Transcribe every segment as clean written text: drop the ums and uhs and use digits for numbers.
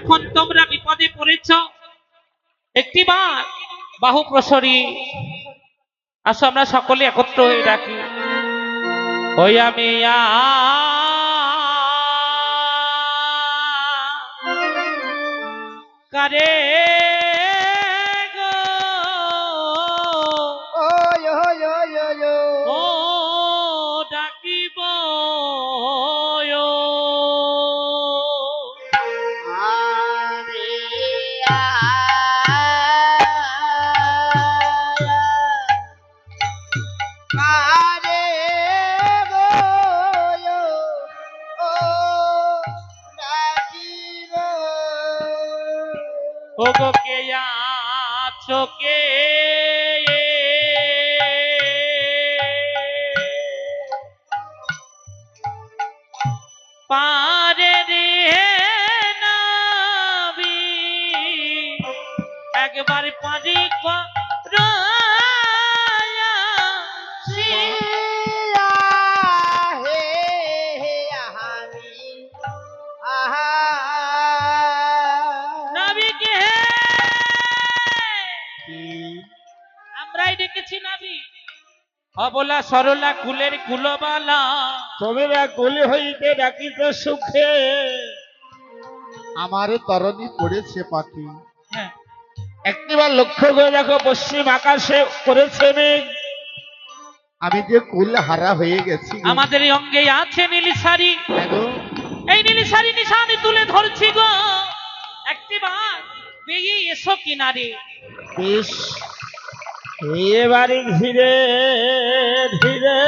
এখন তোমরা বিপদে পড়েছ, একটিবার বাহু প্রসরী আসো আমরা সকলে একত্র হয়ে ডাকি। ওই আমি কারে ও ডাকিব ও গো কে আছো কে পারে রে নবী একবার পারি আমরাই ডেকেছি নাবি অবলা সরলা কুলের কুলবালা তোমরা কুলি হইতে ডাকিত সুখে আমার তরণী পড়েছে পাখি। হ্যাঁ একটিবার লক্ষ্য করে দেখো পশ্চিম আকাশে করেছে মেঘ, আমি যে কুল হারা হয়ে গেছি। আমাদের এই অঙ্গে আছে নীলি শাড়ি, এই নীলি শাড়ি নিশানি তুলে ধরছি গো, একটিবার বেরিয়ে এসো কিনারে। বেশ এবারে ধীরে ধীরে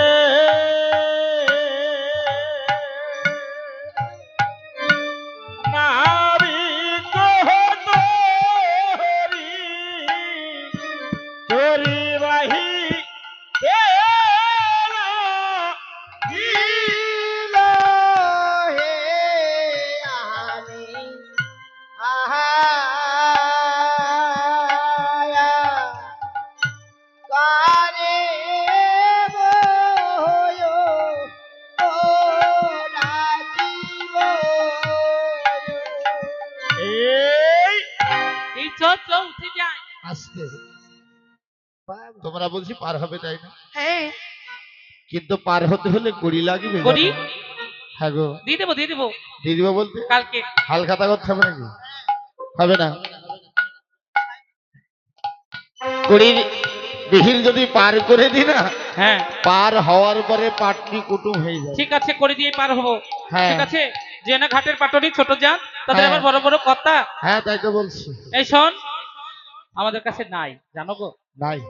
আসতে তোমরা বলছি পার হবে তাই না? হ্যাঁ কিন্তু পার হতে হলে কড়ি লাগবে। কড়ি? হ্যাঁ গো দিয়ে দেবো দিয়ে দেবো দিয়ে দিব বলতে কালকে হালখাতা করতে হবে নাকি? হবে না। কড়ির বিহিল যদি পার করে দি না, হ্যাঁ পার হওয়ার পরে পাটনি কুটুম হয়ে যায়। ঠিক আছে করে দিয়ে পার হবো। হ্যাঁ ঠিক আছে যে না ঘাটের পাটনি ছোট যান তাদের হ্যাঁ। আবার বড় বড় কথা। হ্যাঁ তাই তো বলছি। এই শোন আমাদের কাছে নাই জানো গো, নাই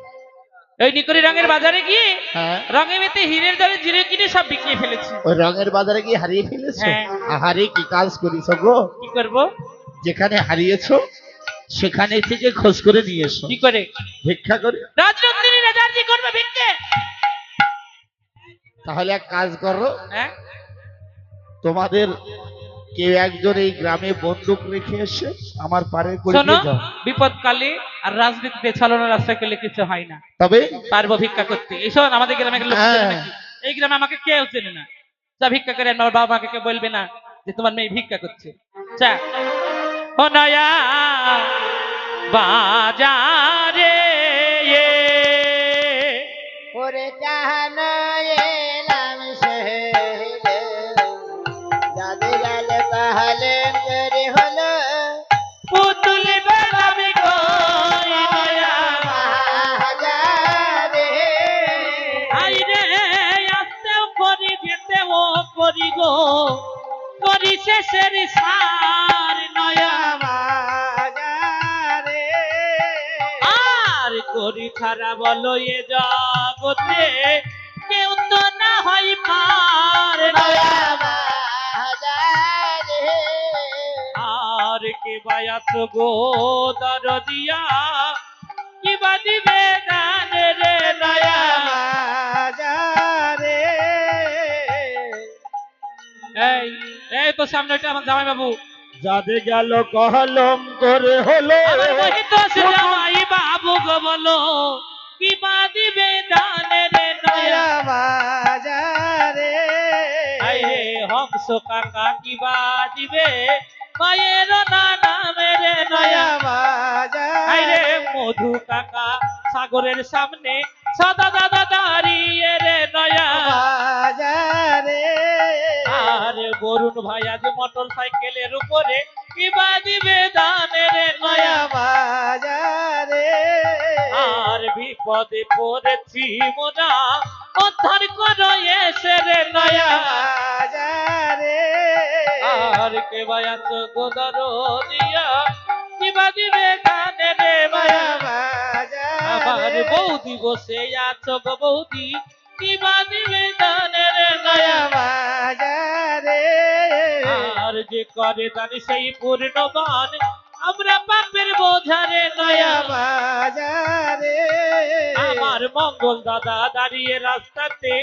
ওই নিকরি রঙের বাজারে গিয়ে হ্যাঁ রঙে মেতে হীরের দরে জিরে কিনে সব বিকিয়ে ফেলেছি। ওই রঙের বাজারে গিয়ে হারিয়ে ফেলেছো? হ্যাঁ। আহারে কি কাজ করিস গো? কি করবো? যেখানে হারিয়েছো সেখানে থেকে খোঁজ করে নিয়ে এসো। কি করে? ভিক্ষা করে। রাজনন্দিনী রাজাজি করবে ভিক্ষে। তাহলে এক কাজ করো, হ্যাঁ তোমাদের কেউ একজন এই গ্রামে বন্দুক রেখে এসে আমার পারে করে শোনো দিয়ে যাও। বিপদকালে আর রাজনীতিতে ছলনা রাস্তা করলে কিছু হয় না, তবে পারবো ভিক্ষা করতে। এই শোন আমাদের গ্রামে লোক চেনে নাকি? এই গ্রামে আমাকে কেউ চেনে না, যা ভিক্ষা করে আমার বাবা মাকে কেউ বলবে না যে তোমার মেয়ে ভিক্ষা করছে। চা ও নয়া বাজারে ওরে জাহানা এলাম শহরে যাদের গাল তাহলে করে হলো পুতুল বেলামি কই নয়া বাজারে আইরে আসতেও করি যেতেও করি গো, করি শেষের সার নয়া বাজারে আর করি ছাড়া বলো এ জগতে কেউ তো না হয় পার নয়া বাজারে আর কে বায়াত গো দরদিয়া কি বাদিবে গানে রে নয়া বাজারে এই এই তো সামনে ওইটা আমার জামাই বাবু, যাদের গেল কলম করে হলো আমার মোহিত জামাই বাবু গো বলো কি বাদিবে গানে রে নয়া বাজারে আই রে হংস কাকা কি বাদিবে মায়ের নানা সাগরের সামনে সাদা দাদা দাঁড়িয়ে রে নয়া বাজারে আর বরুণ ভাই আজ মোটর সাইকেলের উপরে কিবা দিবে দানে রে নয়া বাজারে আর বিপদে পড়েছি মোরা উদ্ধার করো এসে রে নয়া বাজারে আর কে বায়াত গোদর দিয়া কিবা দিবে গানে রে মায়া আমার বৌদি বসে আছো গো বৌদি কিবা দিবে গানে রে নয়া বাজারে আর যে করে দান সেই পূর্ণবান আমরা পাপের বোঝারে নয়া বাজারে আমার মঙ্গল দাদা দাঁড়িয়ে রাস্তাতে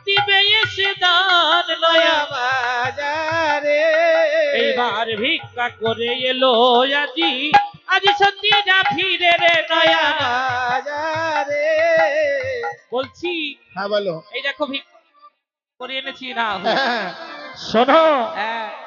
দিবে এসে দান নয়া বাজারে এইবার ভিক্ষা করে এলো আজি আজ সত্যি না ফিরে রে নয়া বাজারে বলছি হ্যাঁ বলো এই দেখো ভিক্ষা করে এনেছি না শোনো হ্যাঁ